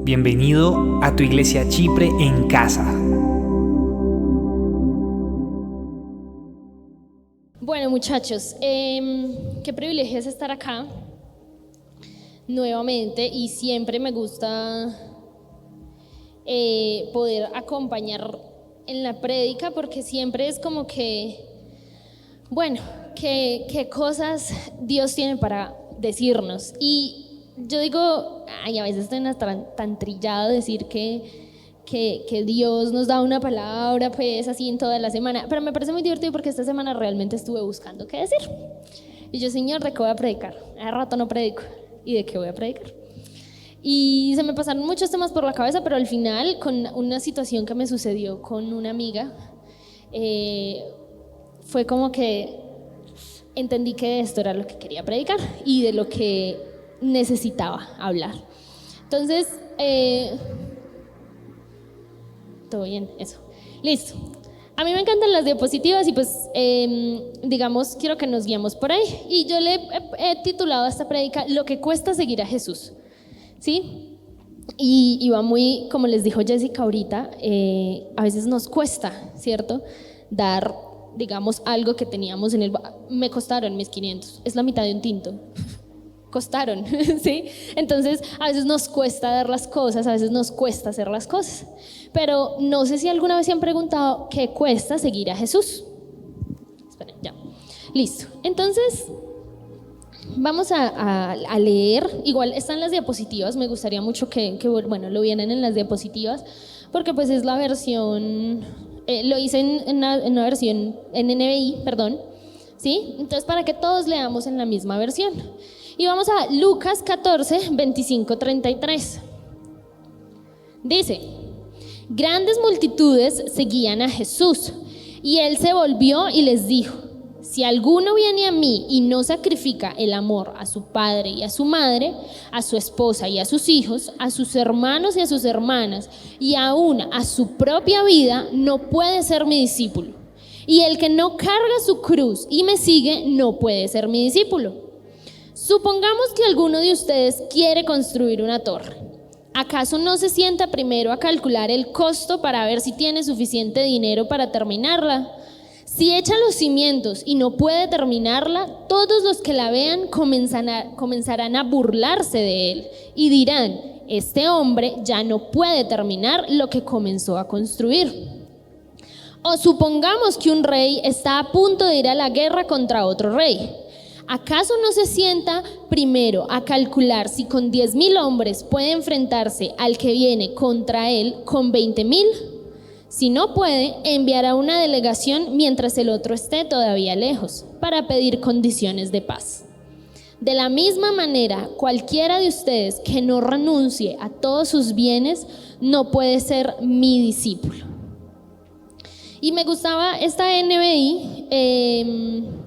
Bienvenido a tu iglesia Chipre en casa. Bueno, muchachos, qué privilegio es estar acá nuevamente, y siempre me gusta poder acompañar en la prédica, porque siempre es como que, bueno, qué cosas Dios tiene para decirnos. Y yo digo, ay, a veces estoy tan trillado decir que Dios nos da una palabra pues así en toda la semana, pero me parece muy divertido porque esta semana realmente estuve buscando qué decir. Y yo, Señor, ¿de qué voy a predicar? Hace rato no predico. ¿Y de qué voy a predicar? Y se me pasaron muchos temas por la cabeza, pero al final, con una situación que me sucedió con una amiga, fue como que entendí que esto era lo que quería predicar y de lo que necesitaba hablar. Entonces, todo bien, eso. Listo. A mí me encantan las diapositivas y pues, digamos, quiero que nos guiemos por ahí. Y yo le he titulado a esta prédica "Lo que cuesta seguir a Jesús", ¿sí? Y va muy, como les dijo Jessica ahorita, a veces nos cuesta, ¿cierto? Dar, digamos, algo que teníamos en el... Me costaron mis 500, es la mitad de un tinto. Costaron, ¿sí? Entonces, a veces nos cuesta dar las cosas, a veces nos cuesta hacer las cosas. Pero no sé si alguna vez se han preguntado qué cuesta seguir a Jesús. Esperen, ya. Listo. Entonces, vamos a leer. Igual están las diapositivas. Me gustaría mucho que bueno, lo vieran en las diapositivas, porque pues es la versión, lo hice en una versión en NBI, perdón, ¿sí? Entonces, para que todos leamos en la misma versión. Y vamos a Lucas 14, 25, 33. Dice: grandes multitudes seguían a Jesús, y él se volvió y les dijo: si alguno viene a mí y no sacrifica el amor a su padre y a su madre, a su esposa y a sus hijos, a sus hermanos y a sus hermanas, y aún a su propia vida, no puede ser mi discípulo. Y el que no carga su cruz y me sigue, no puede ser mi discípulo. Supongamos que alguno de ustedes quiere construir una torre. ¿Acaso no se sienta primero a calcular el costo para ver si tiene suficiente dinero para terminarla? Si echa los cimientos y no puede terminarla, todos los que la vean comenzarán a burlarse de él y dirán: este hombre ya no puede terminar lo que comenzó a construir. O supongamos que un rey está a punto de ir a la guerra contra otro rey. ¿Acaso no se sienta primero a calcular si con 10,000 hombres puede enfrentarse al que viene contra él con 20,000? Si no puede, enviará una delegación mientras el otro esté todavía lejos, para pedir condiciones de paz. De la misma manera, cualquiera de ustedes que no renuncie a todos sus bienes no puede ser mi discípulo. Y me gustaba esta NBI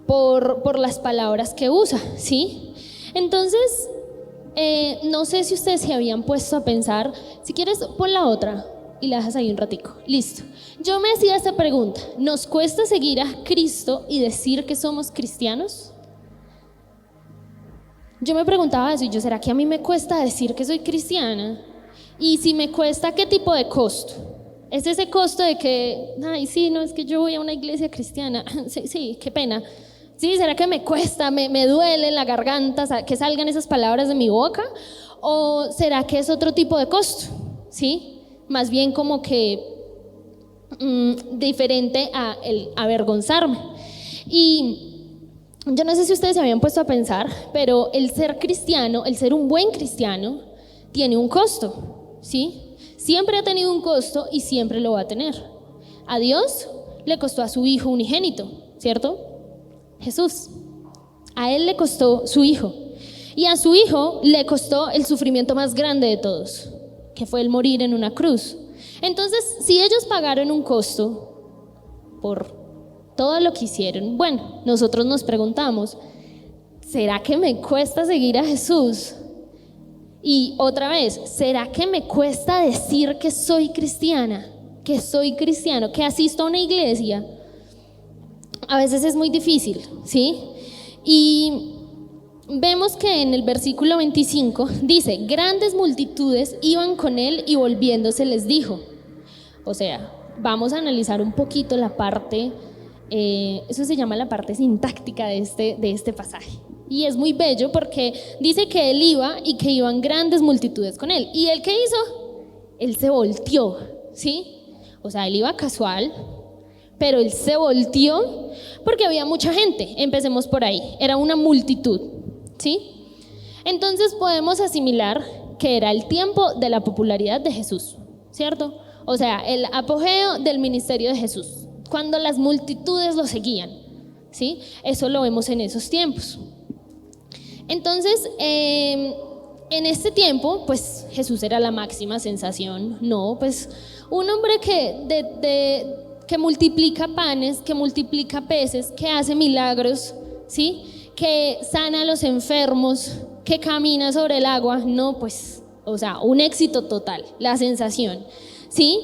por las palabras que usa, ¿sí? Entonces, no sé si ustedes se habían puesto a pensar. Si quieres, pon la otra y la dejas ahí un ratico. Listo. Yo me hacía esta pregunta: ¿nos cuesta seguir a Cristo y decir que somos cristianos? Yo me preguntaba eso, y yo, ¿será que a mí me cuesta decir que soy cristiana? Y si me cuesta, ¿qué tipo de costo? ¿Es ese costo de que, ay, sí, no, es que yo voy a una iglesia cristiana? Sí, qué pena. Sí, ¿será que me cuesta, me duele la garganta que salgan esas palabras de mi boca? ¿O será que es otro tipo de costo? ¿Sí? Más bien como que diferente a el avergonzarme. Y yo no sé si ustedes se habían puesto a pensar, pero el ser cristiano, el ser un buen cristiano, tiene un costo, ¿sí? Siempre ha tenido un costo y siempre lo va a tener. A Dios le costó a su Hijo unigénito, ¿cierto? Jesús. A él le costó su Hijo. Y a su Hijo le costó el sufrimiento más grande de todos, que fue el morir en una cruz. Entonces, si ellos pagaron un costo por todo lo que hicieron, bueno, nosotros nos preguntamos: ¿será que me cuesta seguir a Jesús? Y otra vez, ¿será que me cuesta decir que soy cristiana, que soy cristiano, que asisto a una iglesia? A veces es muy difícil, ¿sí? Y vemos que en el versículo 25 dice, grandes multitudes iban con él y volviéndose les dijo. O sea, vamos a analizar un poquito la parte, eso se llama la parte sintáctica de este pasaje. Y es muy bello porque dice que él iba y que iban grandes multitudes con él. ¿Y él qué hizo? Él se volteó, ¿sí? O sea, él iba casual, pero él se volteó porque había mucha gente. Empecemos por ahí, era una multitud, ¿sí? Entonces podemos asimilar que era el tiempo de la popularidad de Jesús, ¿cierto? O sea, el apogeo del ministerio de Jesús, cuando las multitudes lo seguían, ¿sí? Eso lo vemos en esos tiempos. Entonces, en este tiempo, pues Jesús era la máxima sensación, ¿no? Pues un hombre que multiplica panes, que multiplica peces, que hace milagros, ¿sí? Que sana a los enfermos, que camina sobre el agua, no, pues, o sea, un éxito total, la sensación, ¿sí?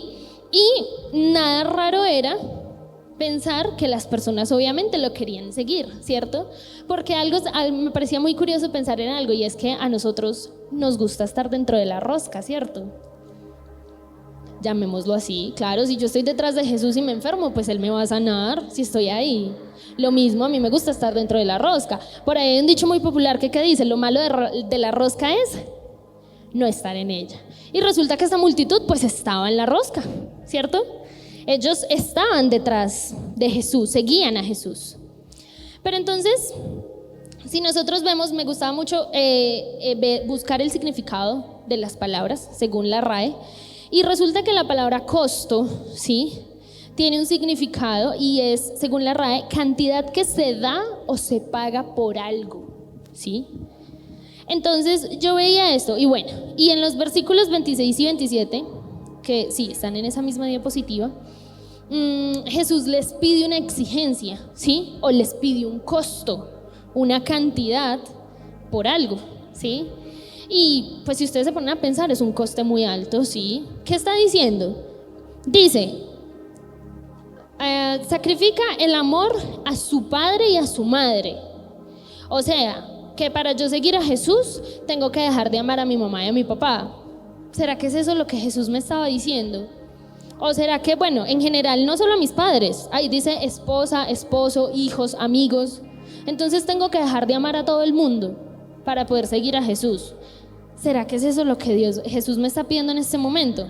Y nada raro era pensar que las personas obviamente lo querían seguir, ¿cierto? Porque me parecía muy curioso pensar en algo, y es que a nosotros nos gusta estar dentro de la rosca, ¿cierto? Llamémoslo así. Claro, si yo estoy detrás de Jesús y me enfermo, pues Él me va a sanar si estoy ahí. Lo mismo, a mí me gusta estar dentro de la rosca. Por ahí hay un dicho muy popular que dice, lo malo de la rosca es no estar en ella. Y resulta que esta multitud pues estaba en la rosca, ¿cierto? Ellos estaban detrás de Jesús, seguían a Jesús. Pero entonces, si nosotros vemos, me gustaba mucho buscar el significado de las palabras según la RAE, y resulta que la palabra costo, ¿sí?, tiene un significado y es, según la RAE, cantidad que se da o se paga por algo, ¿sí? Entonces yo veía esto, y bueno, y en los versículos 26 y 27, que sí, están en esa misma diapositiva, Jesús les pide una exigencia, ¿sí? O les pide un costo, una cantidad por algo, ¿sí? Y pues si ustedes se ponen a pensar, es un coste muy alto, ¿sí? ¿Qué está diciendo? Dice, sacrifica el amor a su padre y a su madre. O sea, que para yo seguir a Jesús tengo que dejar de amar a mi mamá y a mi papá. ¿Será que es eso lo que Jesús me estaba diciendo? ¿O será que, bueno, en general, no solo a mis padres, ahí dice esposa, esposo, hijos, amigos, entonces tengo que dejar de amar a todo el mundo para poder seguir a Jesús? ¿Será que es eso lo que Jesús me está pidiendo en este momento?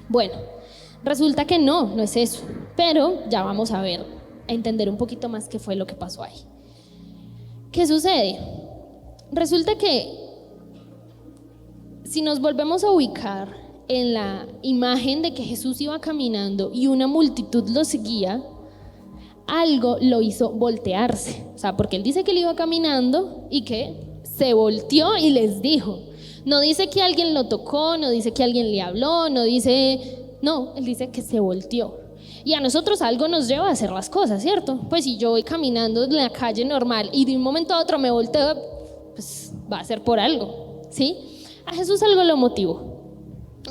Bueno, resulta que no es eso, pero ya vamos a ver, a entender un poquito más qué fue lo que pasó ahí. ¿Qué sucede? Resulta que si nos volvemos a ubicar en la imagen de que Jesús iba caminando y una multitud lo seguía, algo lo hizo voltearse. O sea, porque él dice que él iba caminando y que se volteó y les dijo. No dice que alguien lo tocó, no dice que alguien le habló, no, él dice que se volteó. Y a nosotros algo nos lleva a hacer las cosas, ¿cierto? Pues si yo voy caminando en la calle normal y de un momento a otro me volteo, pues va a ser por algo, ¿sí? A Jesús algo lo motivó.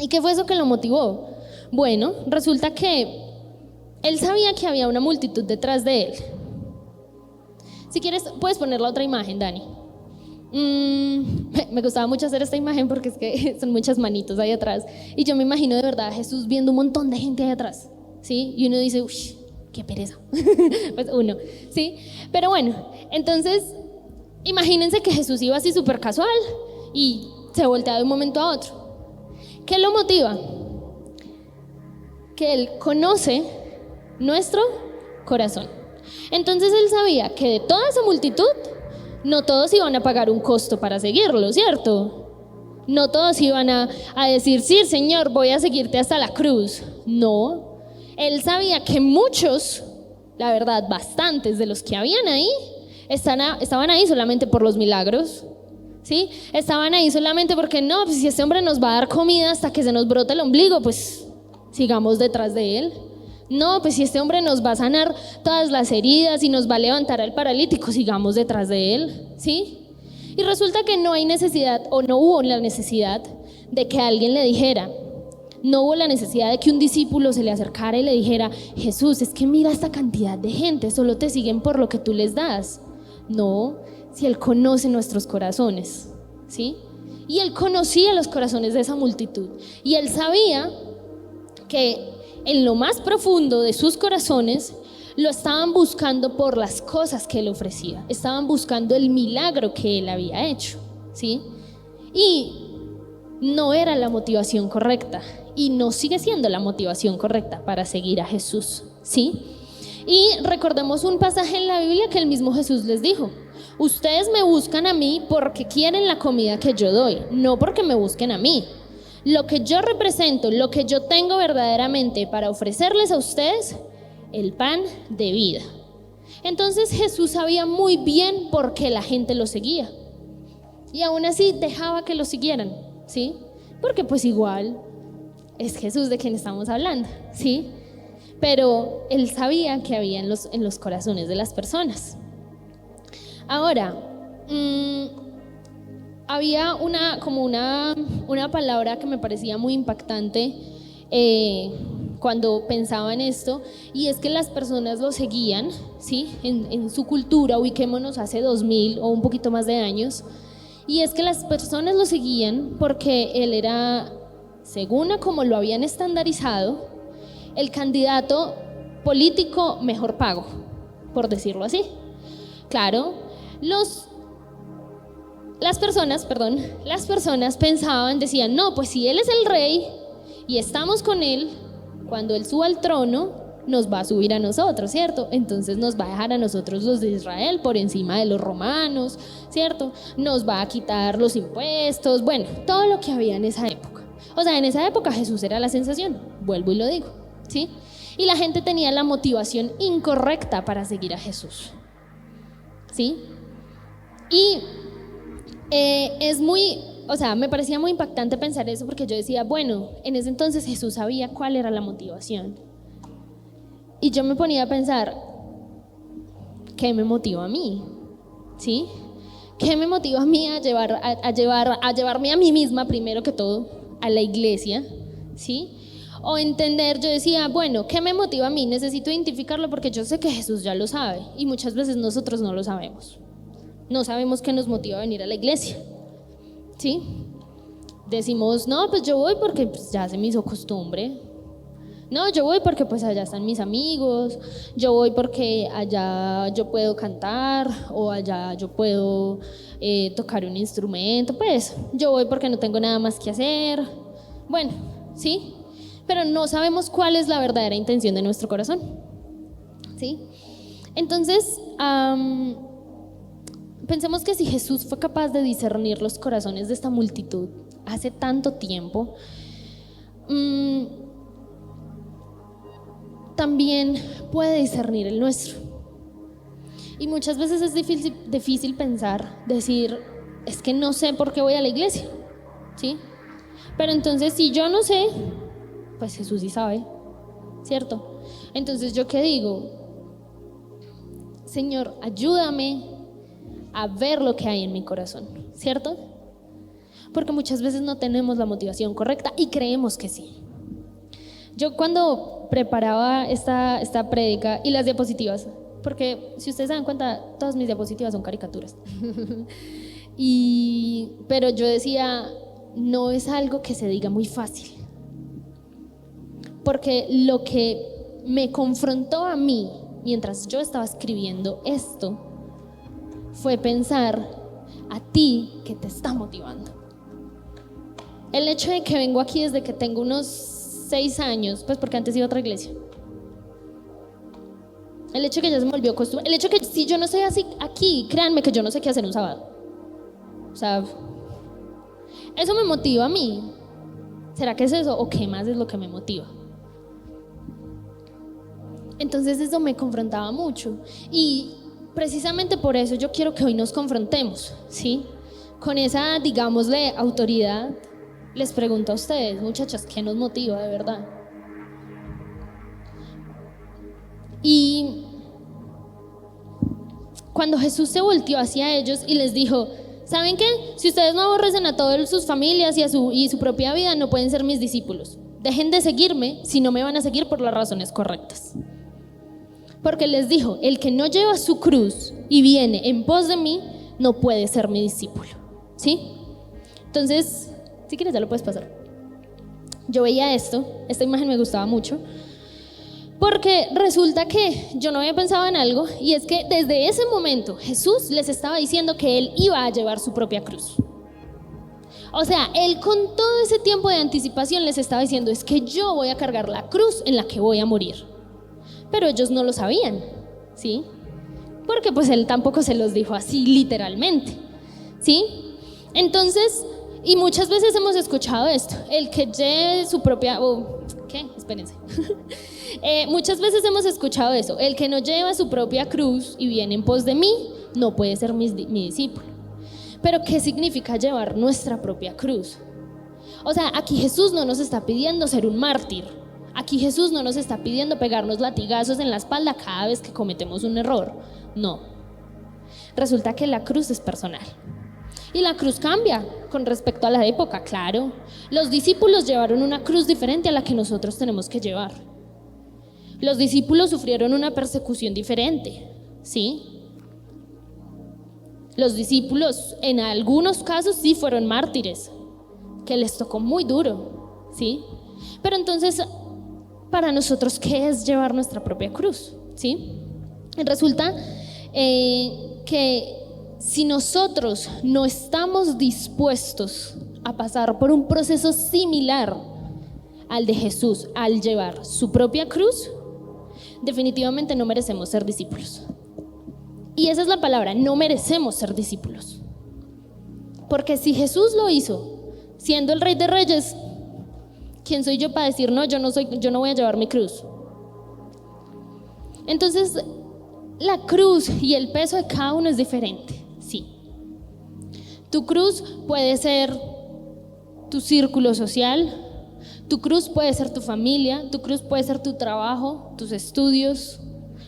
¿Y qué fue eso que lo motivó? Bueno, resulta que él sabía que había una multitud detrás de él. Si quieres, puedes poner la otra imagen, Dani. Me gustaba mucho hacer esta imagen porque es que son muchas manitos ahí atrás. Y yo me imagino de verdad a Jesús viendo un montón de gente ahí atrás, ¿sí? Y uno dice, uy, qué pereza. Pues uno, ¿sí? Pero bueno, entonces, imagínense que Jesús iba así súper casual y se voltea de un momento a otro. ¿Qué lo motiva? Que Él conoce nuestro corazón. Entonces Él sabía que de toda esa multitud, no todos iban a pagar un costo para seguirlo, ¿cierto? No todos iban a decir, sí, Señor, voy a seguirte hasta la cruz. No, Él sabía que muchos, la verdad, bastantes de los que habían ahí, estaban ahí solamente por los milagros, ¿sí? Estaban ahí solamente porque no, pues si este hombre nos va a dar comida hasta que se nos brote el ombligo, pues sigamos detrás de él. No, pues si este hombre nos va a sanar todas las heridas y nos va a levantar al paralítico, sigamos detrás de él, ¿sí? Y resulta que no hay necesidad, o no hubo la necesidad de que alguien le dijera, no hubo la necesidad de que un discípulo se le acercara y le dijera, Jesús, es que mira esta cantidad de gente, solo te siguen por lo que tú les das. No, si Él conoce nuestros corazones? ¿Sí? Y Él conocía los corazones de esa multitud. Y Él sabía que en lo más profundo de sus corazones lo estaban buscando por las cosas que Él ofrecía. Estaban buscando el milagro que Él había hecho, ¿sí? Y no era la motivación correcta. Y no sigue siendo la motivación correcta para seguir a Jesús, ¿sí? Y recordemos un pasaje en la Biblia que el mismo Jesús les dijo: ustedes me buscan a mí porque quieren la comida que yo doy, no porque me busquen a mí. Lo que yo represento, lo que yo tengo verdaderamente para ofrecerles a ustedes, el pan de vida. Entonces Jesús sabía muy bien por qué la gente lo seguía. Y aún así dejaba que lo siguieran, ¿sí? Porque pues igual es Jesús de quien estamos hablando, ¿sí? Pero Él sabía que había en los corazones de las personas. Ahora, había una palabra que me parecía muy impactante cuando pensaba en esto, y es que las personas lo seguían, ¿sí? En su cultura, ubiquémonos hace 2000 o un poquito más de años, y es que las personas lo seguían porque Él era, según a como lo habían estandarizado, el candidato político mejor pago, por decirlo así. Claro, las personas pensaban, decían, no, pues si Él es el rey y estamos con Él, cuando Él suba al trono, nos va a subir a nosotros, ¿cierto? Entonces nos va a dejar a nosotros los de Israel por encima de los romanos, ¿cierto? Nos va a quitar los impuestos, bueno, todo lo que había en esa época. O sea, en esa época Jesús era la sensación, vuelvo y lo digo, ¿sí? Y la gente tenía la motivación incorrecta para seguir a Jesús, ¿sí? Y me parecía muy impactante pensar eso, porque yo decía, bueno, en ese entonces Jesús sabía cuál era la motivación. Y yo me ponía a pensar, ¿qué me motiva a mí? ¿Sí? ¿Qué me motiva a mí a llevarme a mí misma, primero que todo, a la iglesia? ¿Sí? O entender, yo decía, bueno, ¿qué me motiva a mí? Necesito identificarlo porque yo sé que Jesús ya lo sabe, y muchas veces nosotros no lo sabemos. No sabemos qué nos motiva a venir a la iglesia, ¿sí? Decimos, no, pues yo voy porque pues, ya se me hizo costumbre. No, yo voy porque pues allá están mis amigos. Yo voy porque allá yo puedo cantar, o allá yo puedo tocar un instrumento. Pues yo voy porque no tengo nada más que hacer. Bueno, ¿sí? Pero no sabemos cuál es la verdadera intención de nuestro corazón, ¿sí? Entonces, pensemos que si Jesús fue capaz de discernir los corazones de esta multitud hace tanto tiempo, también puede discernir el nuestro. Y muchas veces es difícil pensar, decir, es que no sé por qué voy a la iglesia, ¿sí? Pero entonces si yo no sé, pues Jesús sí sabe, ¿cierto? Entonces yo qué digo, Señor, ayúdame a ver lo que hay en mi corazón, ¿cierto? Porque muchas veces no tenemos la motivación correcta y creemos que sí. Yo cuando preparaba esta prédica y las diapositivas, porque si ustedes se dan cuenta, todas mis diapositivas son caricaturas, pero yo decía, no es algo que se diga muy fácil, porque lo que me confrontó a mí mientras yo estaba escribiendo esto fue pensar a ti que te está motivando. El hecho de que vengo aquí desde que tengo unos 6 años, pues porque antes iba a otra iglesia. El hecho de que ya se me volvió costumbre. El hecho de que si yo no estoy así aquí, créanme que yo no sé qué hacer un sábado. O sea, eso me motiva a mí. ¿Será que es eso o qué más es lo que me motiva? Entonces eso me confrontaba mucho. Y precisamente por eso yo quiero que hoy nos confrontemos, ¿sí? Con esa, digámosle, autoridad. Les pregunto a ustedes, muchachas, ¿qué nos motiva de verdad? Y cuando Jesús se volteó hacia ellos y les dijo, ¿saben qué? Si ustedes no aborrecen a todas sus familias y su propia vida, no pueden ser mis discípulos. Dejen de seguirme si no me van a seguir por las razones correctas. Porque les dijo, el que no lleva su cruz y viene en pos de mí, no puede ser mi discípulo, ¿sí? Entonces, si quieres ya lo puedes pasar. Yo veía esta imagen me gustaba mucho, porque resulta que yo no había pensado en algo, y es que desde ese momento Jesús les estaba diciendo que Él iba a llevar su propia cruz. O sea, Él con todo ese tiempo de anticipación les estaba diciendo, es que yo voy a cargar la cruz en la que voy a morir. Pero ellos no lo sabían, ¿sí? Porque pues Él tampoco se los dijo así literalmente, ¿sí? Entonces, y muchas veces hemos escuchado esto, el que lleve su propia... ¿qué? Espérense. Muchas veces hemos escuchado eso, el que no lleva su propia cruz y viene en pos de mí, no puede ser mi discípulo. Pero ¿qué significa llevar nuestra propia cruz? O sea, aquí Jesús no nos está pidiendo ser un mártir. Aquí Jesús no nos está pidiendo pegarnos latigazos en la espalda cada vez que cometemos un error. No. Resulta que la cruz es personal. Y la cruz cambia con respecto a la época, claro. Los discípulos llevaron una cruz diferente a la que nosotros tenemos que llevar. Los discípulos sufrieron una persecución diferente, ¿sí? Los discípulos en algunos casos sí fueron mártires, que les tocó muy duro, ¿sí? Pero entonces, para nosotros, ¿qué es llevar nuestra propia cruz? ¿Sí? Resulta que si nosotros no estamos dispuestos a pasar por un proceso similar al de Jesús al llevar su propia cruz, definitivamente no merecemos ser discípulos. Y esa es la palabra, no merecemos ser discípulos. Porque si Jesús lo hizo, siendo el Rey de Reyes, ¿quién soy yo para decir no, yo no voy a llevar mi cruz? Entonces, la cruz y el peso de cada uno es diferente, sí. Tu cruz puede ser tu círculo social, tu cruz puede ser tu familia, tu cruz puede ser tu trabajo, tus estudios.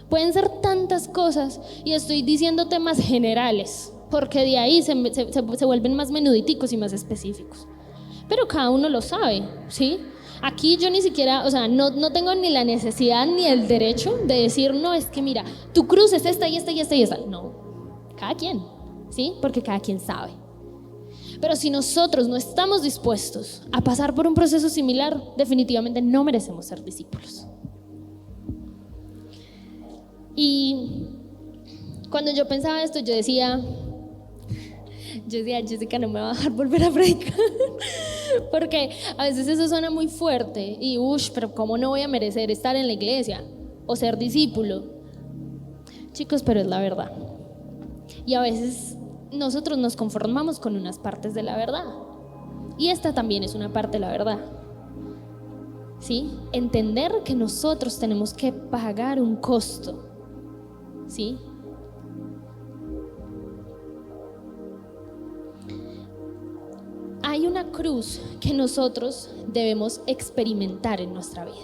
Pueden ser tantas cosas, y estoy diciendo temas generales, porque de ahí se vuelven más menuditicos y más específicos. Pero cada uno lo sabe, ¿sí? Aquí yo ni siquiera, o sea, no tengo ni la necesidad ni el derecho de decir, no, es que mira, tu cruz es esta y esta y esta y esta. No, cada quien, ¿sí? Porque cada quien sabe. Pero si nosotros no estamos dispuestos a pasar por un proceso similar, definitivamente no merecemos ser discípulos. Y cuando yo pensaba esto, yo decía, Jessica no me va a dejar volver a predicar, porque a veces eso suena muy fuerte y pero ¿cómo no voy a merecer estar en la iglesia o ser discípulo? Chicos, pero es la verdad. Y a veces nosotros nos conformamos con unas partes de la verdad, y esta también es una parte de la verdad, ¿sí? Entender que nosotros tenemos que pagar un costo, ¿sí? Hay una cruz que nosotros debemos experimentar en nuestra vida,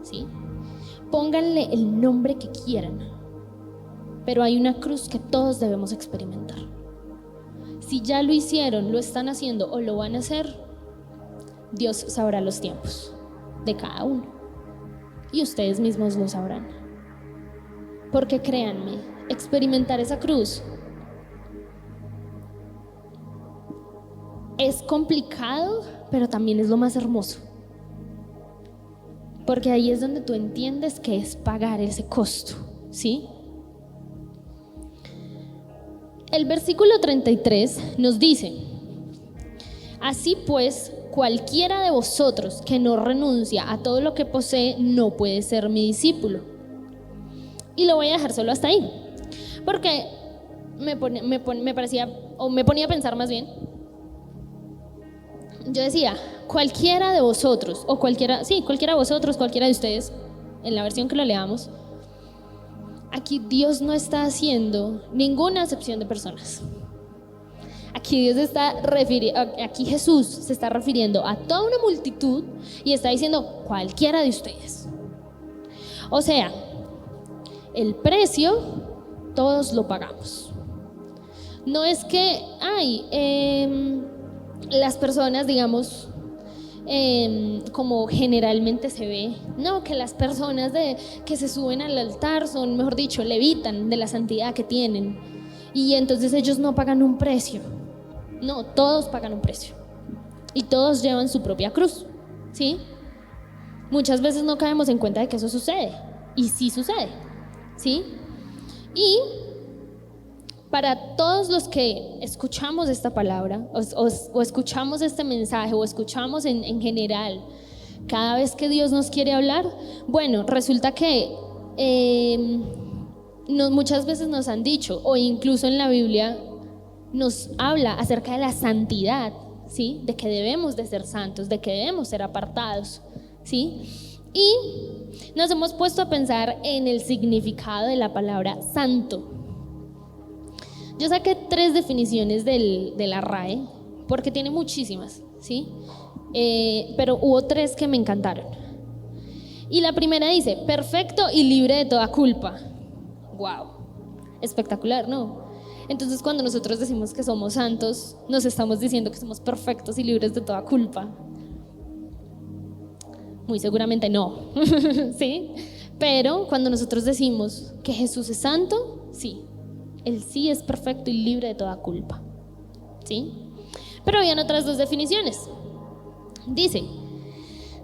¿sí? Pónganle el nombre que quieran, pero hay una cruz que todos debemos experimentar. Si ya lo hicieron, lo están haciendo o lo van a hacer, Dios sabrá los tiempos de cada uno, y ustedes mismos lo sabrán. Porque créanme, experimentar esa cruz es complicado, pero también es lo más hermoso. Porque ahí es donde tú entiendes que es pagar ese costo, ¿sí? El versículo 33 nos dice: así pues, cualquiera de vosotros que no renuncia a todo lo que posee no puede ser mi discípulo. Y lo voy a dejar solo hasta ahí, porque me ponía a pensar más bien. Yo decía, cualquiera de vosotros, o cualquiera de vosotros, cualquiera de ustedes, en la versión que lo leamos, aquí Dios no está haciendo ninguna acepción de personas. Aquí aquí Jesús se está refiriendo a toda una multitud y está diciendo cualquiera de ustedes. O sea, el precio todos lo pagamos. No es que las personas, digamos, como generalmente se ve, no, que las personas que se suben al altar son, mejor dicho, levitan de la santidad que tienen, y entonces ellos no pagan un precio. No, todos pagan un precio y todos llevan su propia cruz, ¿sí? Muchas veces no caemos en cuenta de que eso sucede, y sí sucede, ¿sí? Y para todos los que escuchamos esta palabra o escuchamos este mensaje o escuchamos en general, cada vez que Dios nos quiere hablar, bueno, resulta que muchas veces nos han dicho, o incluso en la Biblia nos habla acerca de la santidad, ¿sí? De que debemos de ser santos, de que debemos ser apartados, ¿sí? Y nos hemos puesto a pensar en el significado de la palabra santo. Yo saqué 3 definiciones de la RAE, porque tiene muchísimas, ¿sí? Pero hubo 3 que me encantaron. Y la primera dice, perfecto y libre de toda culpa. ¡Wow! Espectacular, ¿no? Entonces, cuando nosotros decimos que somos santos, nos estamos diciendo que somos perfectos y libres de toda culpa. Muy seguramente no, ¿sí? Pero cuando nosotros decimos que Jesús es santo, sí, Él sí es perfecto y libre de toda culpa, ¿sí? Pero habían otras 2 definiciones. Dice,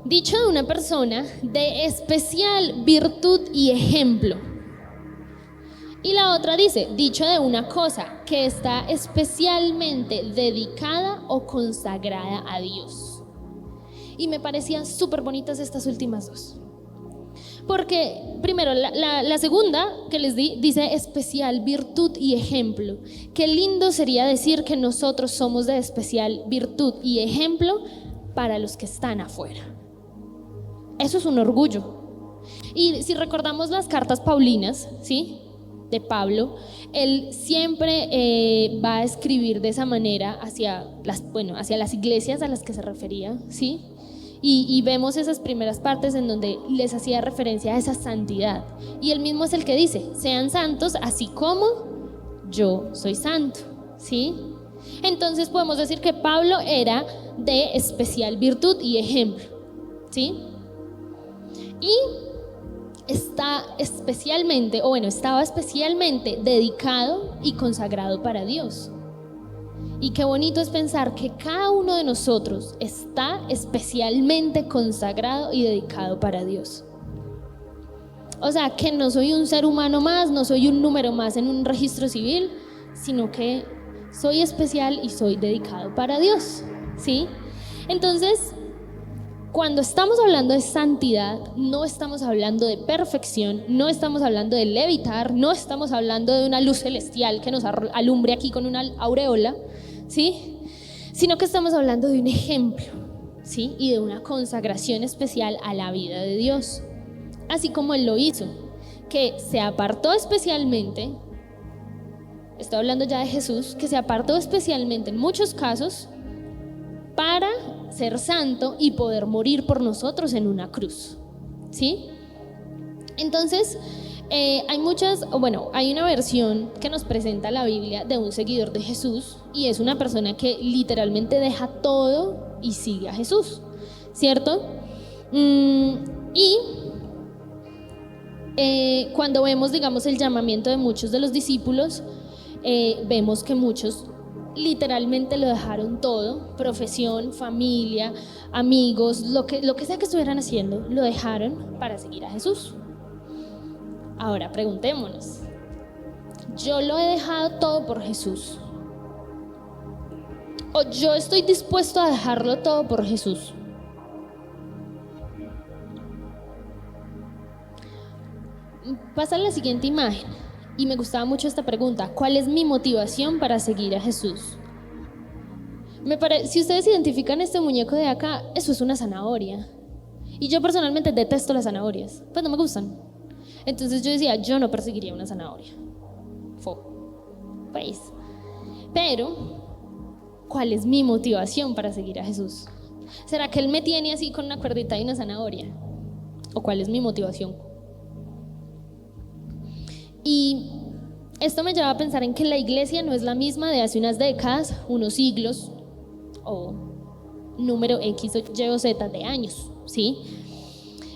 dicho de una persona de especial virtud y ejemplo. Y la otra dice, dicho de una cosa que está especialmente dedicada o consagrada a Dios. Y me parecían súper bonitas estas últimas 2. Porque, primero, la segunda que les di dice especial virtud y ejemplo. Qué lindo sería decir que nosotros somos de especial virtud y ejemplo para los que están afuera. Eso es un orgullo. Y si recordamos las cartas paulinas, ¿sí?, de Pablo, él siempre va a escribir de esa manera hacia las iglesias a las que se refería, ¿sí? Y vemos esas primeras partes en donde les hacía referencia a esa santidad. Y él mismo es el que dice, sean santos así como yo soy santo, ¿sí? Entonces podemos decir que Pablo era de especial virtud y ejemplo, ¿sí? Y estaba especialmente dedicado y consagrado para Dios. Y qué bonito es pensar que cada uno de nosotros está especialmente consagrado y dedicado para Dios. O sea, que no soy un ser humano más, no soy un número más en un registro civil, sino que soy especial y soy dedicado para Dios, ¿sí? Entonces, cuando estamos hablando de santidad, no estamos hablando de perfección, no estamos hablando de levitar, no estamos hablando de una luz celestial que nos alumbre aquí con una aureola, ¿sí? Sino que estamos hablando de un ejemplo, ¿sí? Y de una consagración especial a la vida de Dios, así como Él lo hizo, que se apartó especialmente, estoy hablando ya de Jesús, que se apartó especialmente en muchos casos para ser santo y poder morir por nosotros en una cruz, ¿sí? Entonces, hay una versión que nos presenta la Biblia de un seguidor de Jesús, y es una persona que literalmente deja todo y sigue a Jesús, ¿cierto? Cuando vemos, digamos, el llamamiento de muchos de los discípulos, vemos que muchos literalmente lo dejaron todo, profesión, familia, amigos, lo que sea que estuvieran haciendo, lo dejaron para seguir a Jesús. Ahora preguntémonos, ¿yo lo he dejado todo por Jesús? ¿O yo estoy dispuesto a dejarlo todo por Jesús? Pasa la siguiente imagen. Y me gustaba mucho esta pregunta, ¿cuál es mi motivación para seguir a Jesús? Si ustedes identifican este muñeco de acá, eso es una zanahoria. Y yo personalmente detesto las zanahorias, pues no me gustan. Entonces yo decía, yo no perseguiría una zanahoria. Pues. Pero, ¿cuál es mi motivación para seguir a Jesús? ¿Será que Él me tiene así con una cuerdita y una zanahoria? ¿O cuál es mi motivación? Y esto me lleva a pensar en que la iglesia no es la misma de hace unas décadas, unos siglos o número X, Y o Z de años, ¿sí?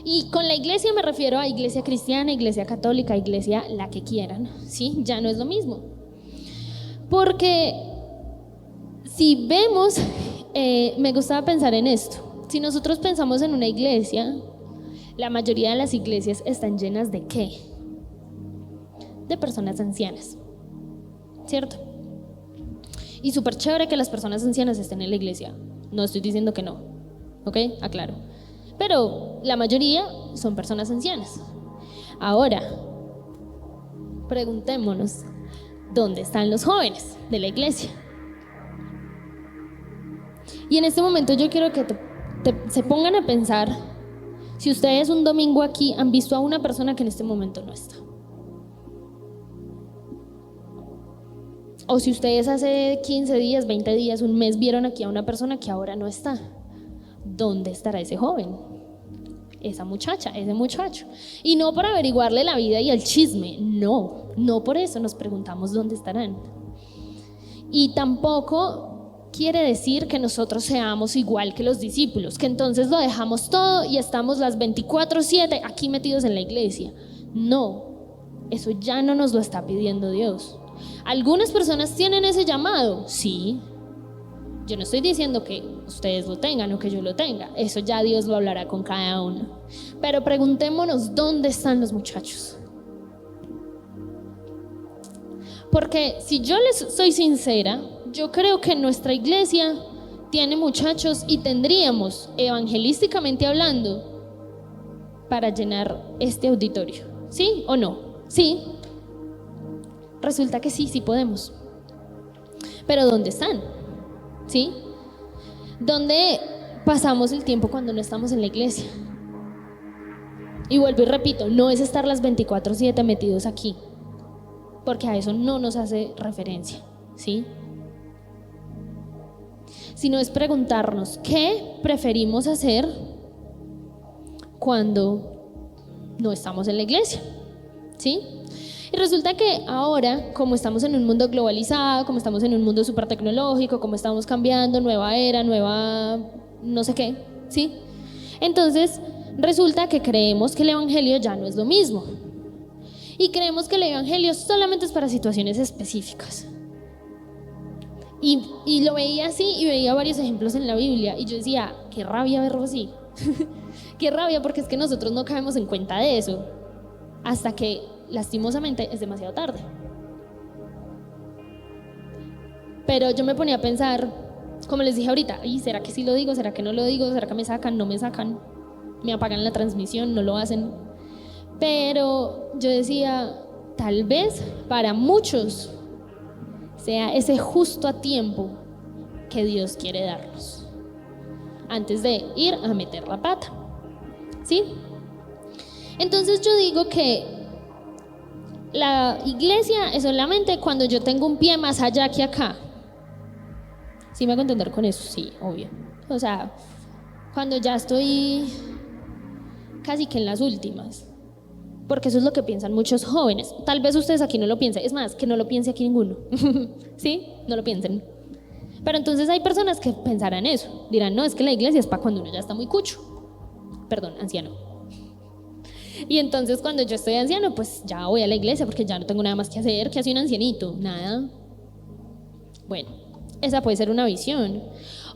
Y con la iglesia me refiero a iglesia cristiana, iglesia católica, iglesia la que quieran, ¿sí? Ya no es lo mismo. Porque si vemos, me gustaba pensar en esto. Si nosotros pensamos en una iglesia, la mayoría de las iglesias están llenas ¿de qué? De personas ancianas, ¿cierto? Y súper chévere que las personas ancianas estén en la iglesia. No estoy diciendo que no, ¿ok? Aclaro. Pero la mayoría son personas ancianas. Ahora, preguntémonos, ¿dónde están los jóvenes de la iglesia? Y en este momento yo quiero que se pongan a pensar, si ustedes un domingo aquí han visto a una persona que en este momento no está. O si ustedes hace 15 días, 20 días, un mes vieron aquí a una persona que ahora no está. ¿Dónde estará ese joven? Esa muchacha, ese muchacho. Y no por averiguarle la vida y el chisme, no por eso nos preguntamos dónde estarán. Y tampoco quiere decir que nosotros seamos igual que los discípulos, que entonces lo dejamos todo y estamos las 24/7 aquí metidos en la iglesia. No, eso ya no nos lo está pidiendo Dios. ¿Algunas personas tienen ese llamado? Sí. Yo no estoy diciendo que ustedes lo tengan o que yo lo tenga. Eso ya Dios lo hablará con cada uno. Pero preguntémonos, ¿dónde están los muchachos? Porque si yo les soy sincera, yo creo que nuestra iglesia tiene muchachos y tendríamos, evangelísticamente hablando, para llenar este auditorio. ¿Sí o no? Sí. Resulta que sí podemos. Pero ¿dónde están? ¿Sí? ¿Dónde pasamos el tiempo cuando no estamos en la iglesia? Y vuelvo y repito, no es estar las 24/7 metidos aquí, porque a eso no nos hace referencia, ¿sí? Sino es preguntarnos qué preferimos hacer cuando no estamos en la iglesia, ¿sí? Y resulta que ahora, como estamos en un mundo globalizado, como estamos en un mundo súper tecnológico, como estamos cambiando, nueva era, nueva no sé qué, ¿sí? Entonces, resulta que creemos que el evangelio ya no es lo mismo. Y creemos que el evangelio solamente es para situaciones específicas. Y lo veía así y veía varios ejemplos en la Biblia. Y yo decía, qué rabia verlo así. Qué rabia, porque es que nosotros no caemos en cuenta de eso. Hasta que lastimosamente es demasiado tarde. Pero yo me ponía a pensar, como les dije ahorita, ¿será que sí lo digo? ¿Será que no lo digo? ¿Será que me sacan? ¿No me sacan? ¿Me apagan la transmisión? ¿No lo hacen? Pero yo decía, tal vez para muchos sea ese justo a tiempo que Dios quiere darnos antes de ir a meter la pata, ¿sí? Entonces yo digo que la iglesia es solamente cuando yo tengo un pie más allá que acá. ¿Sí me hago entender con eso? Sí, obvio. O sea, cuando ya estoy casi que en las últimas. Porque eso es lo que piensan muchos jóvenes. Tal vez ustedes aquí no lo piensen. Es más, que no lo piense aquí ninguno. ¿Sí? No lo piensen. Pero entonces hay personas que pensarán eso. Dirán, no, es que la iglesia es para cuando uno ya está muy cucho. Perdón, anciano. Y entonces cuando yo estoy anciano, pues ya voy a la iglesia porque ya no tengo nada más que hacer. ¿Qué hace un ancianito? Nada. Bueno, esa puede ser una visión.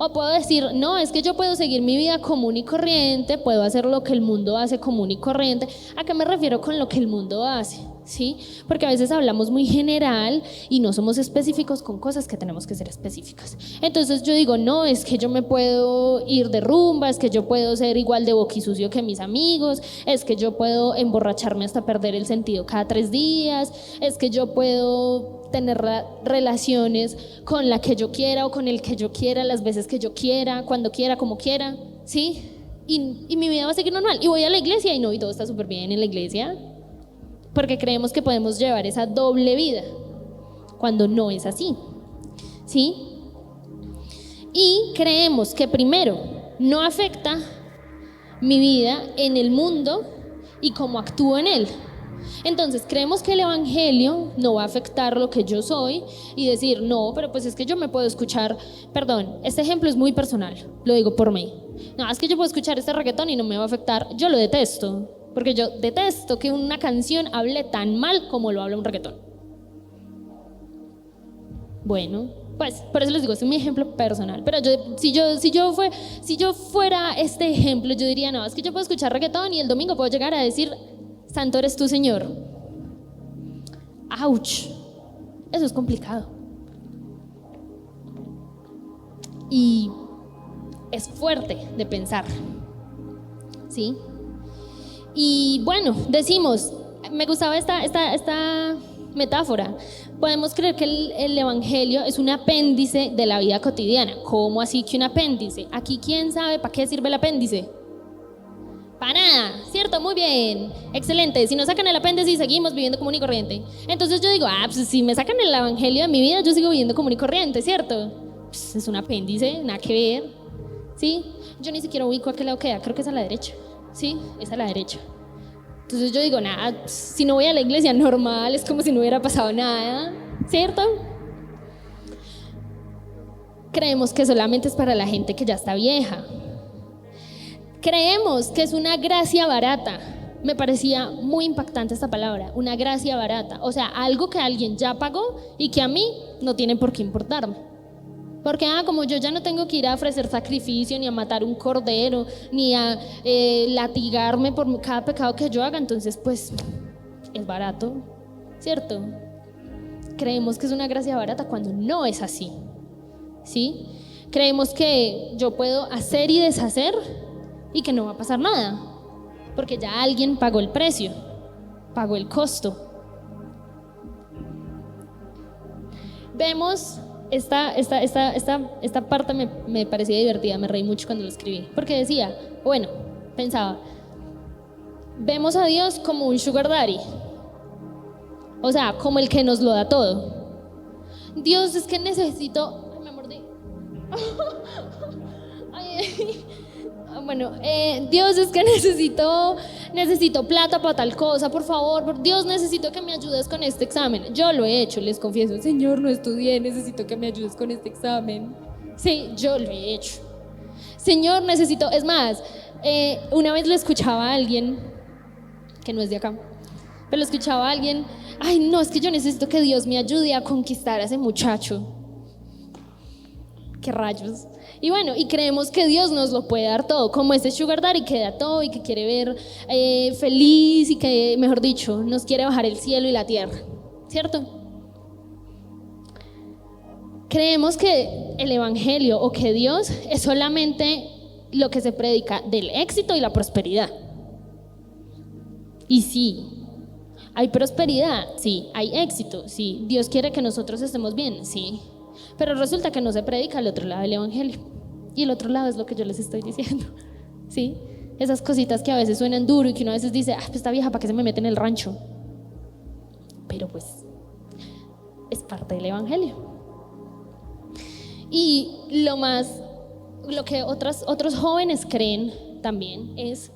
O puedo decir, no, es que yo puedo seguir mi vida común y corriente, puedo hacer lo que el mundo hace común y corriente. ¿A qué me refiero con lo que el mundo hace? ¿Sí? Porque a veces hablamos muy general y no somos específicos con cosas que tenemos que ser específicas. Entonces yo digo, no, es que yo me puedo ir de rumba, es que yo puedo ser igual de boquisucio que mis amigos, es que yo puedo emborracharme hasta perder el sentido cada 3 días, es que yo puedo tener relaciones con la que yo quiera o con el que yo quiera, las veces que yo quiera, cuando quiera, como quiera, ¿sí? Y mi vida va a seguir normal. Y voy a la iglesia y no, y todo está súper bien en la iglesia, porque creemos que podemos llevar esa doble vida, cuando no es así, ¿sí? Y creemos que primero no afecta mi vida en el mundo y cómo actúo en él. Entonces creemos que el evangelio no va a afectar lo que yo soy y decir, no, pero pues es que yo me puedo escuchar, perdón, este ejemplo es muy personal, lo digo por mí. No, es que yo puedo escuchar este reggaetón y no me va a afectar, yo lo detesto, porque yo detesto que una canción hable tan mal como lo habla un reggaetón. Bueno, pues por eso les digo, este es mi ejemplo personal. Pero si yo fuera este ejemplo, yo diría, no, es que yo puedo escuchar reggaetón y el domingo puedo llegar a decir, santo eres tú, Señor. ¡Auch! Eso es complicado. Y es fuerte de pensar, ¿sí? Y bueno, decimos, me gustaba esta metáfora. Podemos creer que el evangelio es un apéndice de la vida cotidiana. ¿Cómo así que un apéndice? Aquí, ¿quién sabe para qué sirve el apéndice? Para nada, ¿cierto? Muy bien, excelente. Si nos sacan el apéndice, seguimos viviendo común y corriente. Entonces yo digo, pues si me sacan el evangelio de mi vida, yo sigo viviendo común y corriente, ¿cierto? Pues es un apéndice, nada que ver, ¿sí? Yo ni siquiera ubico a qué lado queda, creo que es a la derecha, ¿sí? Es a la derecha. Entonces yo digo, nada, si no voy a la iglesia normal, es como si no hubiera pasado nada, ¿cierto? Creemos que solamente es para la gente que ya está vieja. Creemos que es una gracia barata. Me parecía muy impactante esta palabra, una gracia barata. O sea, algo que alguien ya pagó y que a mí no tiene por qué importarme. Porque como yo ya no tengo que ir a ofrecer sacrificio, ni a matar un cordero, ni a latigarme por cada pecado que yo haga, entonces pues es barato, ¿cierto? Creemos que es una gracia barata cuando no es así, ¿sí? Creemos que yo puedo hacer y deshacer y que no va a pasar nada, porque ya alguien pagó el precio, pagó el costo. Vemos esta parte me parecía divertida, me reí mucho cuando lo escribí, porque decía, pensaba, vemos a Dios como un sugar daddy, o sea, como el que nos lo da todo. Dios, es que necesito, me mordí. Dios, es que necesito plata para tal cosa, por favor, Dios, necesito que me ayudes con este examen. Yo lo he hecho, les confieso, Señor, no estudié, necesito que me ayudes con este examen. Sí, yo lo he hecho. Señor, es más, una vez lo escuchaba a alguien, que no es de acá, pero lo escuchaba a alguien, ay, no, es que yo necesito que Dios me ayude a conquistar a ese muchacho. ¿Qué rayos? Y bueno, y creemos que Dios nos lo puede dar todo, como ese sugar daddy que da todo y que quiere ver feliz y que, mejor dicho, nos quiere bajar el cielo y la tierra, ¿cierto? Creemos que el evangelio o que Dios es solamente lo que se predica del éxito y la prosperidad. Y sí, hay prosperidad, sí, hay éxito, sí, Dios quiere que nosotros estemos bien, sí. Pero resulta que no se predica al otro lado del evangelio. Y el otro lado es lo que yo les estoy diciendo, ¿sí? Esas cositas que a veces suenan duro y que uno a veces dice, pues esta vieja, ¿para qué se me mete en el rancho? Pero pues es parte del evangelio. Y lo que otros jóvenes creen también es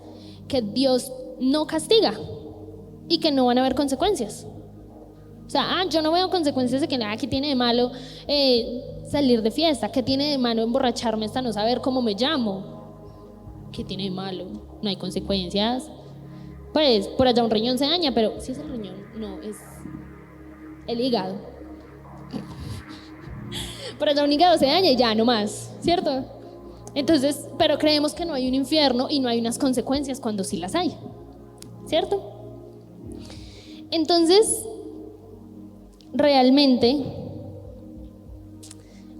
que Dios no castiga y que no van a haber consecuencias. O sea, yo no veo consecuencias de que nada, ¿qué tiene de malo salir de fiesta? ¿Qué tiene de malo emborracharme hasta no saber cómo me llamo? ¿Qué tiene de malo? No hay consecuencias. Pues por allá un riñón se daña, pero si es el riñón, no, es el hígado. Por allá un hígado se daña y ya, no más, ¿cierto? Entonces, pero creemos que no hay un infierno y no hay unas consecuencias cuando sí las hay, ¿cierto? Entonces, realmente,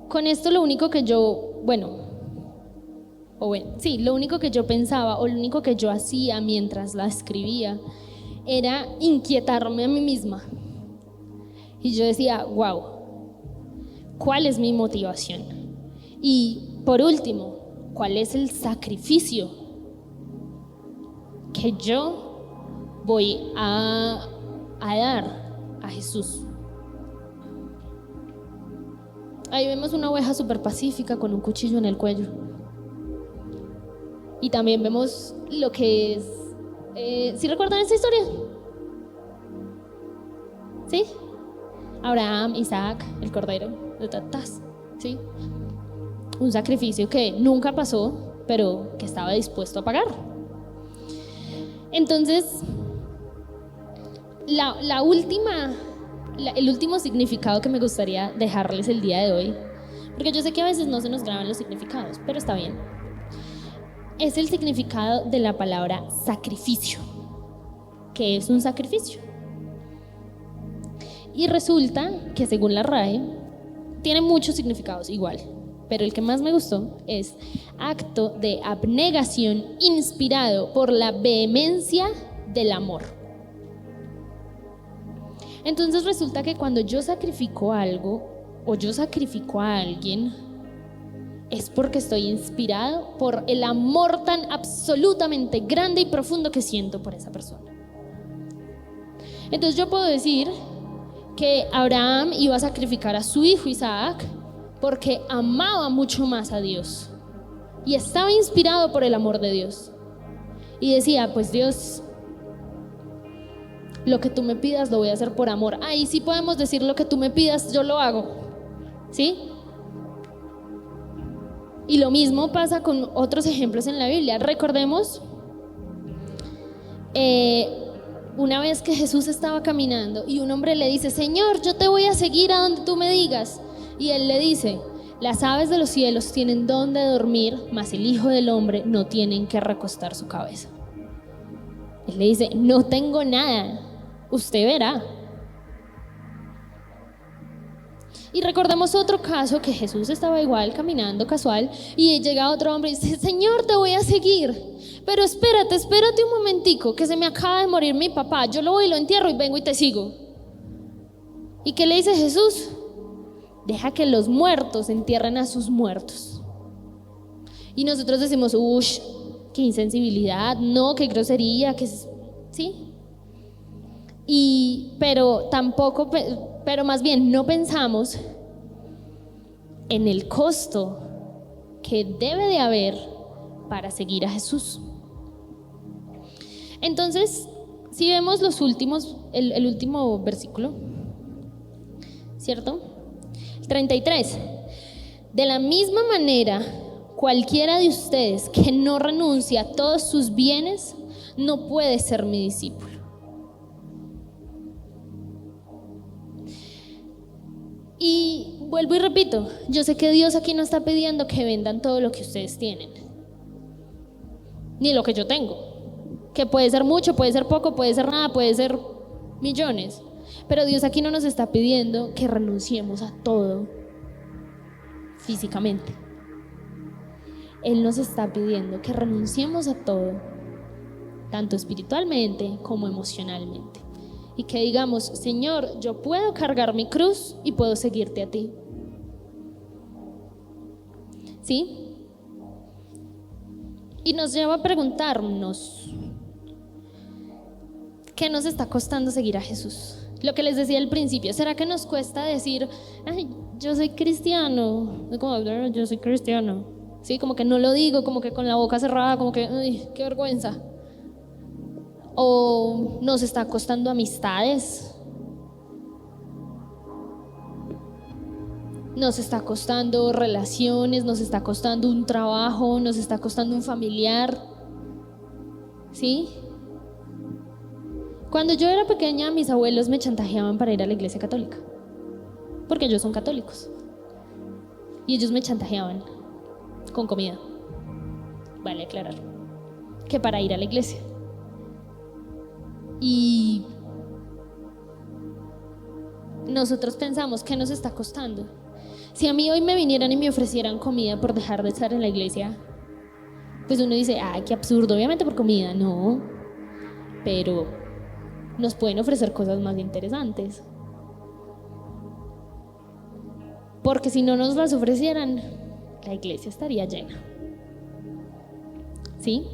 con esto lo único que yo, lo único que yo pensaba o lo único que yo hacía mientras la escribía era inquietarme a mí misma. Y yo decía, wow, ¿cuál es mi motivación? Y por último, ¿cuál es el sacrificio que yo voy a dar a Jesús? Ahí vemos una oveja súper pacífica con un cuchillo en el cuello. Y también vemos lo que es... ¿sí recuerdan esta historia? ¿Sí? Abraham, Isaac, el cordero, ¿sí? Un sacrificio que nunca pasó, pero que estaba dispuesto a pagar. Entonces, la última el último significado que me gustaría dejarles el día de hoy, porque yo sé que a veces no se nos graban los significados, pero está bien. Es el significado de la palabra sacrificio. ¿Qué es un sacrificio? Y resulta que según la RAE, tiene muchos significados igual, pero el que más me gustó es acto de abnegación inspirado por la vehemencia del amor. Entonces resulta que cuando yo sacrifico algo o yo sacrifico a alguien, es porque estoy inspirado por el amor tan absolutamente grande y profundo que siento por esa persona. Entonces yo puedo decir que Abraham iba a sacrificar a su hijo Isaac porque amaba mucho más a Dios y estaba inspirado por el amor de Dios. Y decía, pues Dios, lo que tú me pidas lo voy a hacer por amor. Ahí sí podemos decir, lo que tú me pidas yo lo hago, ¿sí? Y lo mismo pasa con otros ejemplos en la Biblia. Recordemos una vez que Jesús estaba caminando y un hombre le dice, Señor, yo te voy a seguir a donde tú me digas. Y él le dice, las aves de los cielos tienen donde dormir, mas el Hijo del Hombre no tiene en qué recostar su cabeza. Él le dice, no tengo nada, usted verá. Y recordemos otro caso que Jesús estaba igual caminando casual y llega otro hombre y dice, Señor, te voy a seguir, pero espérate un momentico, que se me acaba de morir mi papá, yo lo voy y lo entierro y vengo y te sigo. ¿Y qué le dice Jesús? Deja que los muertos entierren a sus muertos. Y nosotros decimos, uff, qué insensibilidad, no, qué grosería, ¿sí? Pero más bien no pensamos en el costo que debe de haber para seguir a Jesús. Entonces, si vemos el último versículo, ¿cierto? 33. De la misma manera, cualquiera de ustedes que no renuncia a todos sus bienes no puede ser mi discípulo. Y vuelvo y repito, yo sé que Dios aquí no está pidiendo que vendan todo lo que ustedes tienen, ni lo que yo tengo, que puede ser mucho, puede ser poco, puede ser nada, puede ser millones, pero Dios aquí no nos está pidiendo que renunciemos a todo físicamente. Él nos está pidiendo que renunciemos a todo, tanto espiritualmente como emocionalmente. Y que digamos, Señor, yo puedo cargar mi cruz y puedo seguirte a ti. ¿Sí? Y nos lleva a preguntarnos, ¿qué nos está costando seguir a Jesús? Lo que les decía al principio, ¿será que nos cuesta decir, ay, yo soy cristiano? Es como, yo soy cristiano. Sí, como que no lo digo, como que con la boca cerrada, como que, ay, qué vergüenza. ¿O nos está costando amistades? Nos está costando relaciones, nos está costando un trabajo, nos está costando un familiar. ¿Sí? Cuando yo era pequeña, mis abuelos me chantajeaban para ir a la iglesia católica, porque ellos son católicos. Y ellos me chantajeaban con comida. Vale aclarar que para ir a la iglesia. Y nosotros pensamos, ¿qué nos está costando? Si a mí hoy me vinieran y me ofrecieran comida por dejar de estar en la iglesia, pues uno dice, ay, qué absurdo, obviamente por comida. No, pero nos pueden ofrecer cosas más interesantes, porque si no nos las ofrecieran, la iglesia estaría llena. ¿Sí?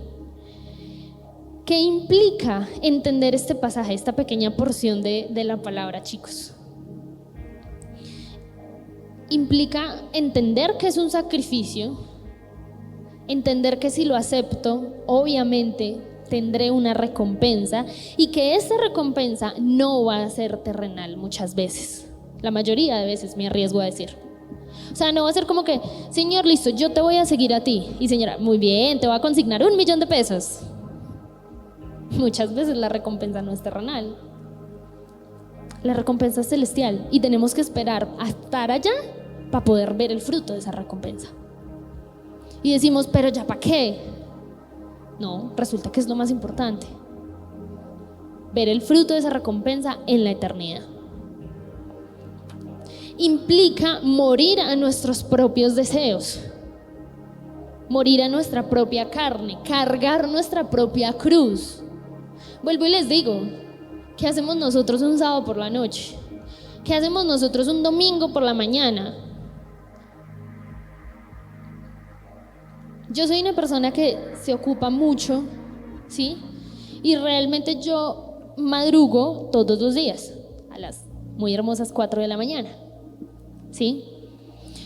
¿Qué implica entender este pasaje, esta pequeña porción de la palabra, chicos? Implica entender que es un sacrificio, entender que si lo acepto, obviamente tendré una recompensa, y que esa recompensa no va a ser terrenal muchas veces. La mayoría de veces, me arriesgo a decir. O sea, no va a ser como que, Señor, listo, yo te voy a seguir a ti. Y señora, muy bien, te voy a consignar $1.000.000 de pesos. Muchas veces la recompensa no es terrenal. La recompensa es celestial y tenemos que esperar a estar allá para poder ver el fruto de esa recompensa. Y decimos, pero ya para qué. No, resulta que es lo más importante. Ver el fruto de esa recompensa en la eternidad. Implica morir a nuestros propios deseos, morir a nuestra propia carne, cargar nuestra propia cruz. Vuelvo y les digo, ¿qué hacemos nosotros un sábado por la noche? ¿Qué hacemos nosotros un domingo por la mañana? Yo soy una persona que se ocupa mucho, ¿sí? Y realmente yo madrugo todos los días a las muy hermosas 4 de la mañana, ¿sí?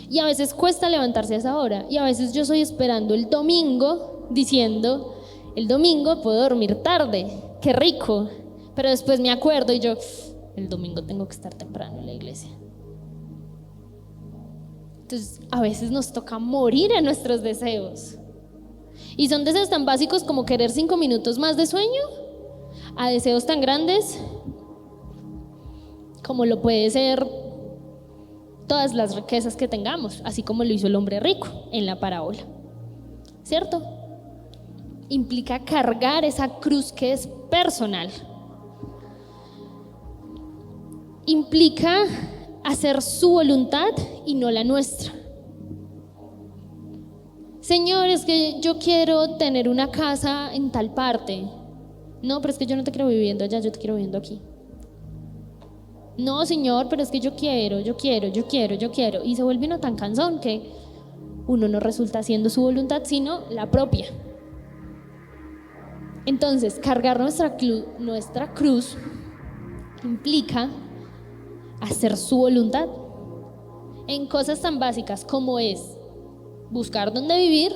Y a veces cuesta levantarse a esa hora, y a veces yo estoy esperando el domingo diciendo, el domingo puedo dormir tarde, qué rico, pero después me acuerdo y yo, el domingo tengo que estar temprano en la iglesia. Entonces a veces nos toca morir a nuestros deseos, y son deseos tan básicos como querer 5 minutos más de sueño, a deseos tan grandes como lo puede ser todas las riquezas que tengamos, así como lo hizo el hombre rico en la parábola, ¿cierto? Implica cargar esa cruz que es personal. Implica hacer su voluntad y no la nuestra. Señor, es que yo quiero tener una casa en tal parte. No, pero es que yo no te quiero viviendo allá, yo te quiero viviendo aquí. No, Señor, pero es que yo quiero. Y se vuelve uno tan cansón que uno no resulta haciendo su voluntad, sino la propia. Entonces, cargar nuestra cruz implica hacer su voluntad en cosas tan básicas como es buscar dónde vivir,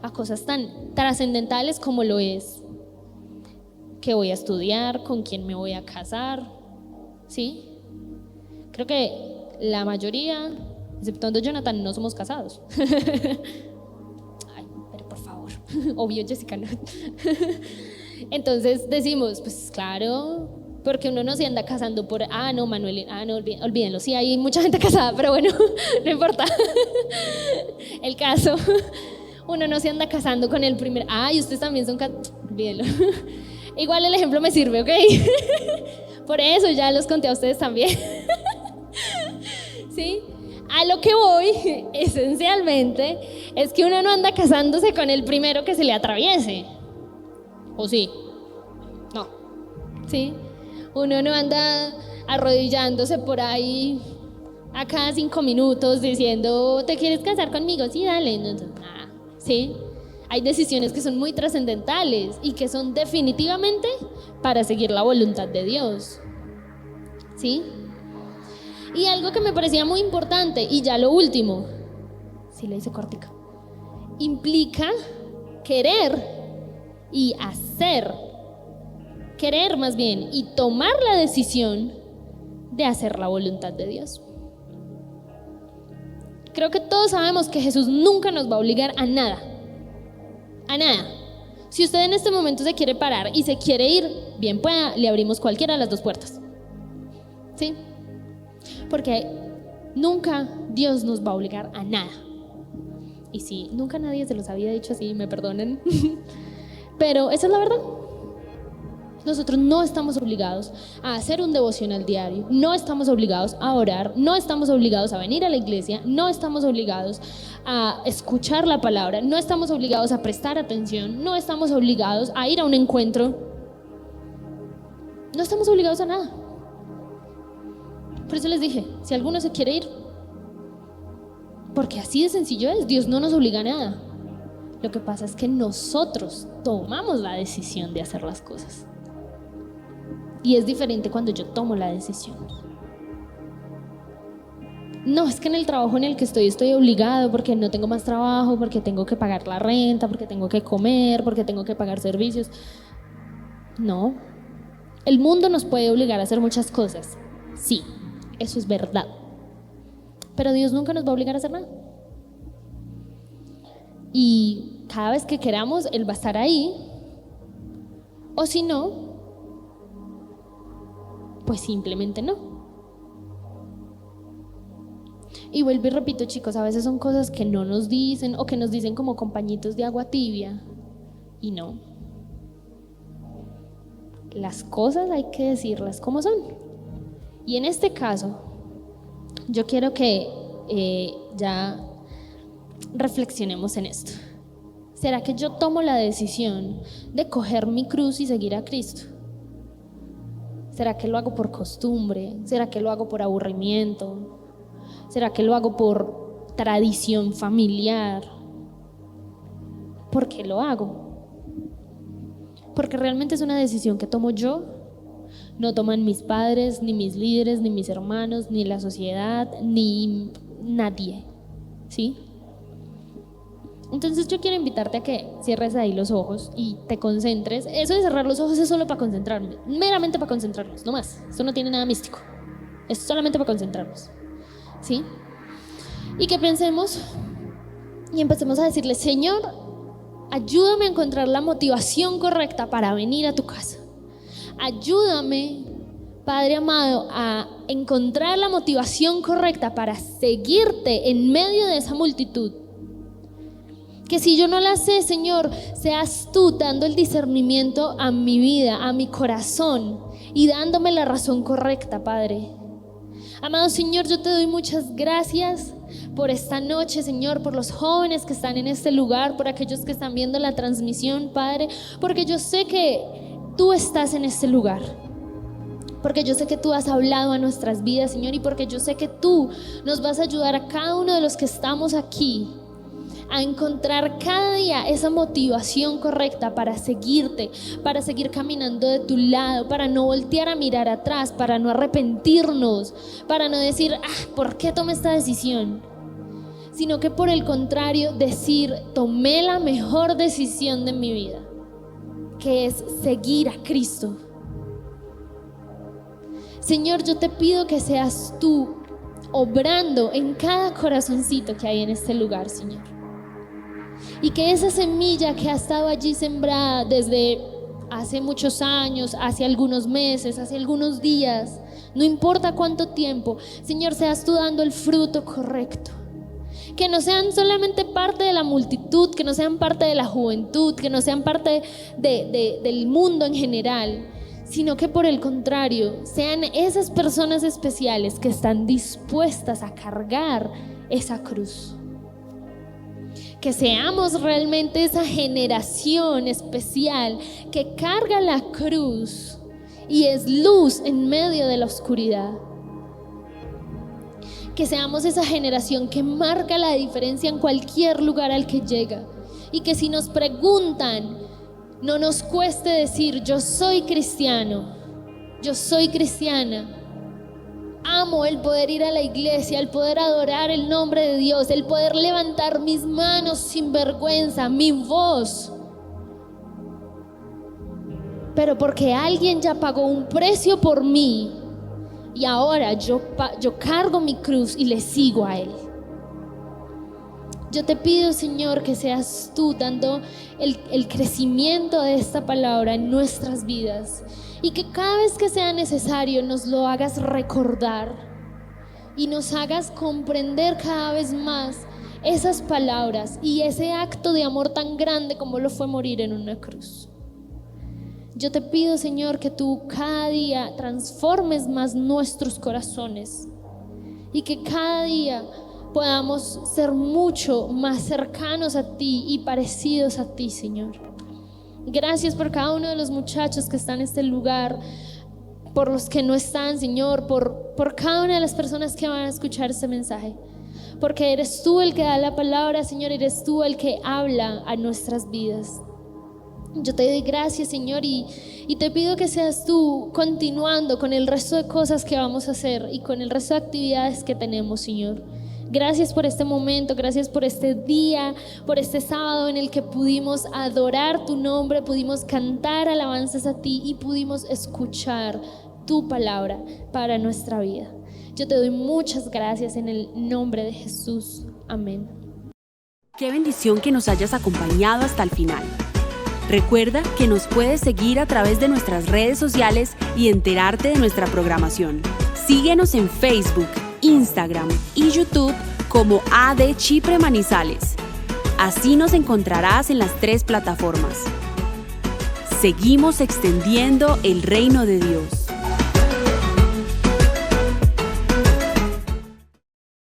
a cosas tan trascendentales como lo es qué voy a estudiar, con quién me voy a casar, ¿sí? Creo que la mayoría, exceptuando Jonathan, no somos casados. Ay, pero por favor, obvio Jessica no. Entonces decimos, pues claro, porque uno no se anda casando por, no, Manuel, no, olvídenlo, sí, hay mucha gente casada, pero bueno, no importa. El caso, uno no se anda casando con el primer, y ustedes también son casados, olvídenlo. Igual el ejemplo me sirve, ¿ok? Por eso ya los conté a ustedes también. ¿Sí? A lo que voy, esencialmente, es que uno no anda casándose con el primero que se le atraviese. ¿O sí? No. ¿Sí? Uno no anda arrodillándose por ahí a cada 5 minutos diciendo, ¿te quieres casar conmigo? Sí, dale. No, ¿sí? Hay decisiones que son muy trascendentales y que son definitivamente para seguir la voluntad de Dios, ¿sí? Y algo que me parecía muy importante, y ya lo último, sí le hice cortica, implica querer y hacer, querer más bien, y tomar la decisión de hacer la voluntad de Dios. Creo que todos sabemos que Jesús nunca nos va a obligar a nada. A nada. Si usted en este momento se quiere parar y se quiere ir, bien pueda, le abrimos cualquiera de las 2 puertas. ¿Sí? Porque nunca Dios nos va a obligar a nada. Y sí, nunca nadie se los había dicho así, me perdonen. Pero esa es la verdad. Nosotros no estamos obligados a hacer un devocional diario, no estamos obligados a orar, no estamos obligados a venir a la iglesia, no estamos obligados a escuchar la palabra, no estamos obligados a prestar atención, no estamos obligados a ir a un encuentro, no estamos obligados a nada. Por eso les dije, si alguno se quiere ir, porque así de sencillo es, Dios no nos obliga a nada. Lo que pasa es que nosotros tomamos la decisión de hacer las cosas. Y es diferente cuando yo tomo la decisión. No, es que en el trabajo en el que estoy obligado porque no tengo más trabajo, porque tengo que pagar la renta, porque tengo que comer, porque tengo que pagar servicios. No, el mundo nos puede obligar a hacer muchas cosas. Sí, eso es verdad. Pero Dios nunca nos va a obligar a hacer nada. Y cada vez que queramos, Él va a estar ahí. O si no, pues simplemente no. Y vuelvo y repito, chicos, a veces son cosas que no nos dicen o que nos dicen como con pañitos de agua tibia, y no. Las cosas hay que decirlas como son. Y en este caso, yo quiero que ya reflexionemos en esto. ¿Será que yo tomo la decisión de coger mi cruz y seguir a Cristo? ¿Será que lo hago por costumbre? ¿Será que lo hago por aburrimiento? ¿Será que lo hago por tradición familiar? ¿Por qué lo hago? Porque realmente es una decisión que tomo yo, no toman mis padres, ni mis líderes, ni mis hermanos, ni la sociedad, ni nadie, ¿sí? Entonces yo quiero invitarte a que cierres ahí los ojos y te concentres. Eso de cerrar los ojos es solo para concentrarme, meramente para concentrarnos, no más. Esto no tiene nada místico, es solamente para concentrarnos, ¿sí? Y que pensemos y empecemos a decirle: Señor, ayúdame a encontrar la motivación correcta para venir a tu casa. Ayúdame, Padre amado, a encontrar la motivación correcta para seguirte en medio de esa multitud. Que si yo no la sé, Señor, seas tú dando el discernimiento a mi vida, a mi corazón, y dándome la razón correcta, Padre. Amado Señor, yo te doy muchas gracias por esta noche, Señor, por los jóvenes que están en este lugar, por aquellos que están viendo la transmisión, Padre, porque yo sé que tú estás en este lugar, porque yo sé que tú has hablado a nuestras vidas, Señor, y porque yo sé que tú nos vas a ayudar a cada uno de los que estamos aquí a encontrar cada día esa motivación correcta para seguirte, para seguir caminando de tu lado, para no voltear a mirar atrás, para no arrepentirnos, para no decir, ¿por qué tomé esta decisión? Sino que por el contrario, decir, tomé la mejor decisión de mi vida, que es seguir a Cristo. Señor, yo te pido que seas tú obrando en cada corazoncito que hay en este lugar, Señor. Y que esa semilla que ha estado allí sembrada desde hace muchos años, hace algunos meses, hace algunos días, no importa cuánto tiempo, Señor, seas tú dando el fruto correcto. Que no sean solamente parte de la multitud, que no sean parte de la juventud, que no sean parte del mundo en general, sino que por el contrario, sean esas personas especiales que están dispuestas a cargar esa cruz. Que seamos realmente esa generación especial que carga la cruz y es luz en medio de la oscuridad. Que seamos esa generación que marca la diferencia en cualquier lugar al que llega. Y que si nos preguntan, no nos cueste decir: yo soy cristiano, yo soy cristiana. Amo el poder ir a la iglesia, el poder adorar el nombre de Dios, el poder levantar mis manos sin vergüenza, mi voz. Pero porque alguien ya pagó un precio por mí y ahora yo cargo mi cruz y le sigo a Él. Yo te pido, Señor, que seas tú dando el crecimiento de esta palabra en nuestras vidas. Y que cada vez que sea necesario nos lo hagas recordar y nos hagas comprender cada vez más esas palabras y ese acto de amor tan grande como lo fue morir en una cruz. Yo te pido, Señor, que tú cada día transformes más nuestros corazones y que cada día podamos ser mucho más cercanos a ti y parecidos a ti, Señor. Gracias por cada uno de los muchachos que están en este lugar, por los que no están, Señor, por cada una de las personas que van a escuchar este mensaje. Porque eres tú el que da la palabra, Señor, eres tú el que habla a nuestras vidas. Yo te doy gracias, Señor, y te pido que seas tú continuando con el resto de cosas que vamos a hacer y con el resto de actividades que tenemos, Señor. Gracias por este momento, gracias por este día, por este sábado en el que pudimos adorar tu nombre, pudimos cantar alabanzas a ti y pudimos escuchar tu palabra para nuestra vida. Yo te doy muchas gracias en el nombre de Jesús. Amén. Qué bendición que nos hayas acompañado hasta el final. Recuerda que nos puedes seguir a través de nuestras redes sociales y enterarte de nuestra programación. Síguenos en Facebook, Instagram y YouTube como AD Chipre Manizales. Así nos encontrarás en las 3 plataformas. Seguimos extendiendo el reino de Dios.